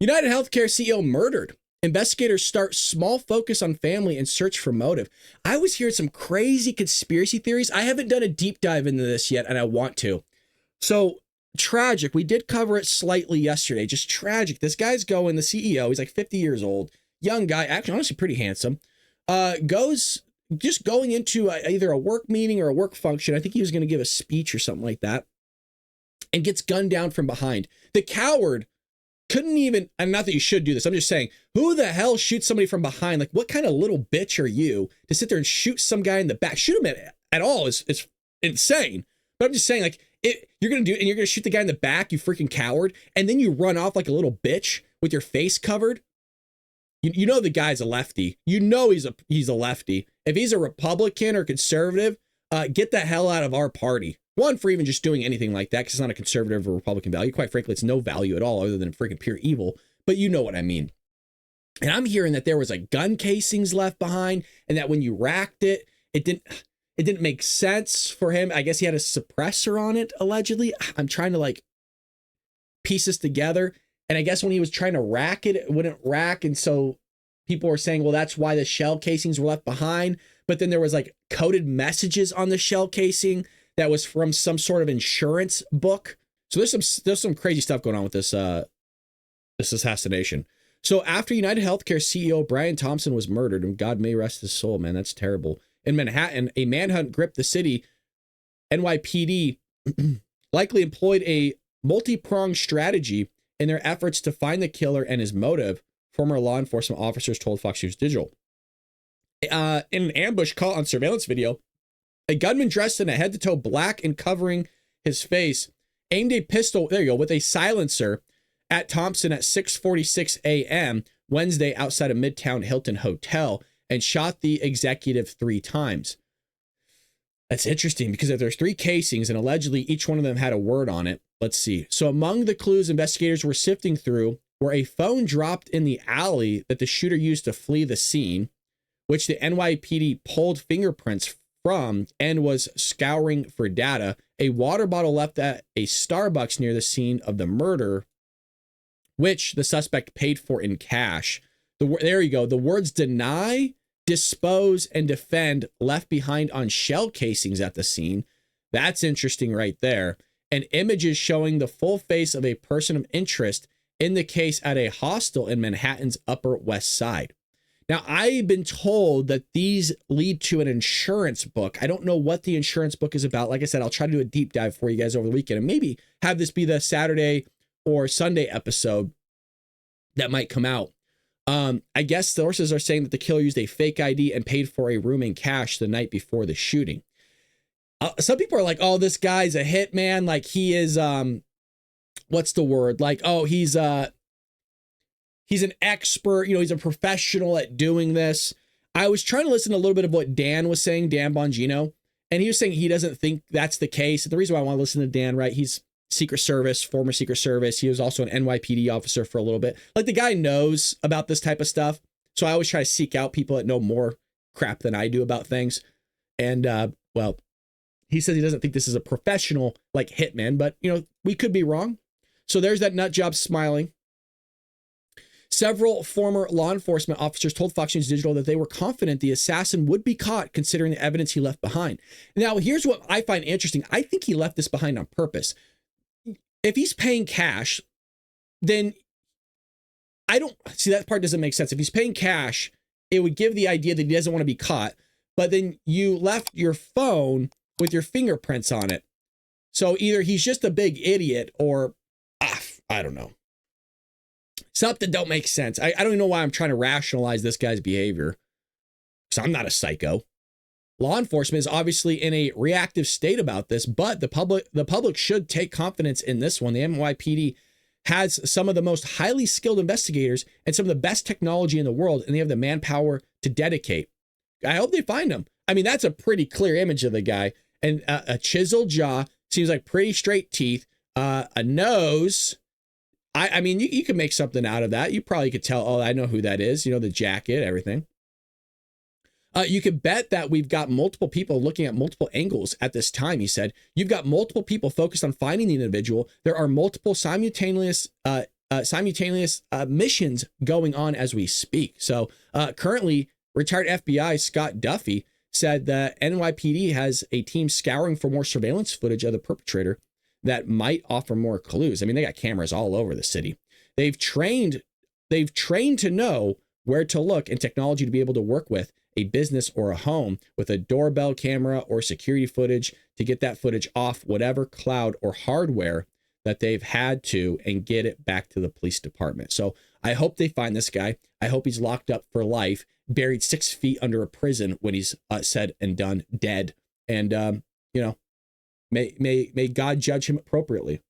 United Healthcare CEO murdered. Investigators start small focus on family and search for motive. I was hearing some crazy conspiracy theories. I haven't done a deep dive into this yet, and I want to. So tragic. We did cover it slightly yesterday. Just tragic. This guy's going, the CEO, he's like 50 years old, young guy, actually honestly pretty handsome, going into either a work meeting or a work function. I think he was going to give a speech or something like that, and gets gunned down from behind. The coward couldn't even, and not that you should do this, I'm just saying, who the hell shoots somebody from behind? Like, what kind of little bitch are you to sit there and shoot some guy in the back? Shoot him at all is insane. But I'm just saying, like, you're going to do, and you're going to shoot the guy in the back, you freaking coward, and then you run off like a little bitch with your face covered. You know the guy's a lefty. You know he's a lefty. If he's a Republican or conservative, get the hell out of our party. One, for even just doing anything like that, because it's not a conservative or Republican value. Quite frankly, it's no value at all other than freaking pure evil. But you know what I mean. And I'm hearing that there was like gun casings left behind, and that when you racked it, it didn't make sense for him. I guess he had a suppressor on it, allegedly. I'm trying to like piece this together. And I guess when he was trying to rack it, it wouldn't rack. And so people were saying, well, that's why the shell casings were left behind. But then there was like coded messages on the shell casing that was from some sort of insurance book. So there's some crazy stuff going on with this assassination. So after United Healthcare CEO Brian Thompson was murdered, and God may rest his soul, man, that's terrible. In Manhattan, a manhunt gripped the city. NYPD likely employed a multi-pronged strategy in their efforts to find the killer and his motive, former law enforcement officers told Fox News Digital. In an ambush caught on surveillance video, a gunman dressed in a head-to-toe black and covering his face aimed a pistol, there you go, with a silencer at Thompson at 6:46 a.m. Wednesday outside of Midtown Hilton Hotel and shot the executive 3 times. That's interesting because if there's 3 casings and allegedly each one of them had a word on it, let's see. So among the clues investigators were sifting through were a phone dropped in the alley that the shooter used to flee the scene, which the NYPD pulled fingerprints from and was scouring for data, a water bottle left at a Starbucks near the scene of the murder, which the suspect paid for in cash. There you go. The words deny, dispose, and defend left behind on shell casings at the scene. That's interesting right there. And images showing the full face of a person of interest in the case at a hostel in Manhattan's Upper West Side. Now, I've been told that these lead to an insurance book. I don't know what the insurance book is about. Like I said, I'll try to do a deep dive for you guys over the weekend and maybe have this be the Saturday or Sunday episode that might come out. I guess sources are saying that the killer used a fake ID and paid for a room in cash the night before the shooting. Some people are like, oh, this guy's a hitman. Like he is, what's the word? Like, oh, he's an expert, he's a professional at doing this. I was trying to listen to a little bit of what Dan was saying, Dan Bongino, and he was saying he doesn't think that's the case. The reason why I want to listen to Dan, right? He's Secret Service, former Secret Service. He was also an NYPD officer for a little bit. Like the guy knows about this type of stuff. So I always try to seek out people that know more crap than I do about things. And, well, he says he doesn't think this is a professional like hitman, but we could be wrong. So there's that nut job smiling. Several former law enforcement officers told Fox News Digital that they were confident the assassin would be caught considering the evidence he left behind. Now, here's what I find interesting. I think he left this behind on purpose. If he's paying cash, then I don't see that part doesn't make sense. If he's paying cash, it would give the idea that he doesn't want to be caught, but then you left your phone with your fingerprints on it. So either he's just a big idiot or I don't know. Something don't make sense. I don't even know why I'm trying to rationalize this guy's behavior. Because I'm not a psycho. Law enforcement is obviously in a reactive state about this, but the public should take confidence in this one. The NYPD has some of the most highly skilled investigators and some of the best technology in the world, and they have the manpower to dedicate. I hope they find him. I mean, that's a pretty clear image of the guy. And a chiseled jaw, seems like pretty straight teeth, a nose. I mean, you can make something out of that. You probably could tell, oh, I know who that is. The jacket, everything. You could bet that we've got multiple people looking at multiple angles at this time, he said. You've got multiple people focused on finding the individual. There are multiple simultaneous simultaneous missions going on as we speak. So currently, retired FBI Scott Duffy said that NYPD has a team scouring for more surveillance footage of the perpetrator that might offer more clues. I mean, they got cameras all over the city. They've trained to know where to look and technology to be able to work with a business or a home with a doorbell camera or security footage to get that footage off whatever cloud or hardware that they've had to and get it back to the police department. So I hope they find this guy. I hope he's locked up for life, buried 6 feet under a prison when he's said and done, dead. And, may God judge him appropriately.